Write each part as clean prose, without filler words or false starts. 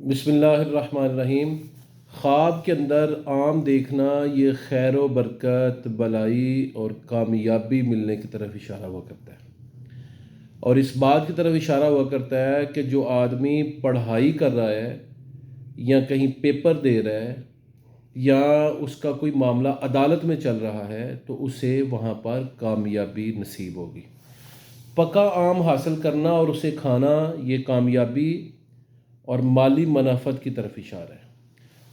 بسم اللہ الرحمن الرحیم۔ خواب کے اندر آم دیکھنا یہ خیر و برکت، بلائی اور کامیابی ملنے کی طرف اشارہ ہوا کرتا ہے، اور اس بات کی طرف اشارہ ہوا کرتا ہے کہ جو آدمی پڑھائی کر رہا ہے یا کہیں پیپر دے رہا ہے یا اس کا کوئی معاملہ عدالت میں چل رہا ہے تو اسے وہاں پر کامیابی نصیب ہوگی۔ پکا آم حاصل کرنا اور اسے کھانا یہ کامیابی اور مالی منافعت کی طرف اشارہ ہے،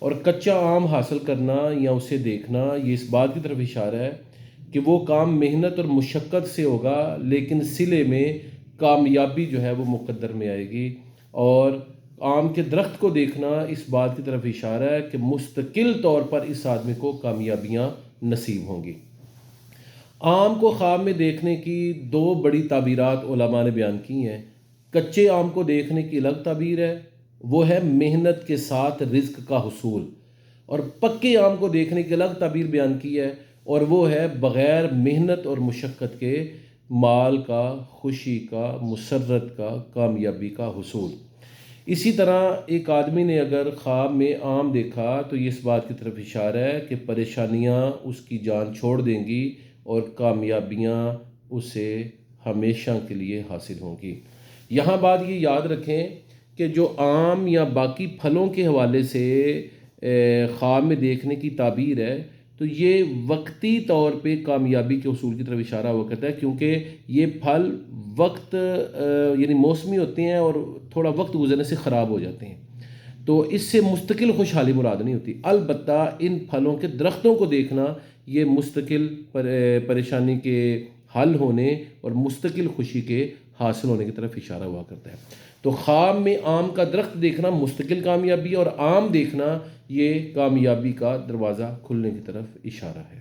اور کچا آم حاصل کرنا یا اسے دیکھنا یہ اس بات کی طرف اشارہ ہے کہ وہ کام محنت اور مشقت سے ہوگا لیکن صلے میں کامیابی جو ہے وہ مقدر میں آئے گی۔ اور آم کے درخت کو دیکھنا اس بات کی طرف اشارہ ہے کہ مستقل طور پر اس آدمی کو کامیابیاں نصیب ہوں گی۔ آم کو خواب میں دیکھنے کی دو بڑی تعبیرات علماء نے بیان کی ہیں۔ کچے آم کو دیکھنے کی الگ تعبیر ہے، وہ ہے محنت کے ساتھ رزق کا حصول، اور پکے آم کو دیکھنے کی الگ تعبیر بیان کی ہے، اور وہ ہے بغیر محنت اور مشقت کے مال کا، خوشی کا، مسرت کا، کامیابی کا حصول۔ اسی طرح ایک آدمی نے اگر خواب میں آم دیکھا تو یہ اس بات کی طرف اشارہ ہے کہ پریشانیاں اس کی جان چھوڑ دیں گی اور کامیابیاں اسے ہمیشہ کے لیے حاصل ہوں گی۔ یہاں بات یہ یاد رکھیں کہ جو آم یا باقی پھلوں کے حوالے سے خواب میں دیکھنے کی تعبیر ہے تو یہ وقتی طور پہ کامیابی کے حصول کی طرف اشارہ ہوا کرتا ہے، کیونکہ یہ پھل وقت یعنی موسمی ہوتے ہیں اور تھوڑا وقت گزرنے سے خراب ہو جاتے ہیں، تو اس سے مستقل خوشحالی مراد نہیں ہوتی۔ البتہ ان پھلوں کے درختوں کو دیکھنا یہ مستقل پریشانی کے حل ہونے اور مستقل خوشی کے حاصل ہونے کی طرف اشارہ ہوا کرتا ہے۔ تو خواب میں آم کا درخت دیکھنا مستقل کامیابی، اور آم دیکھنا یہ کامیابی کا دروازہ کھلنے کی طرف اشارہ ہے۔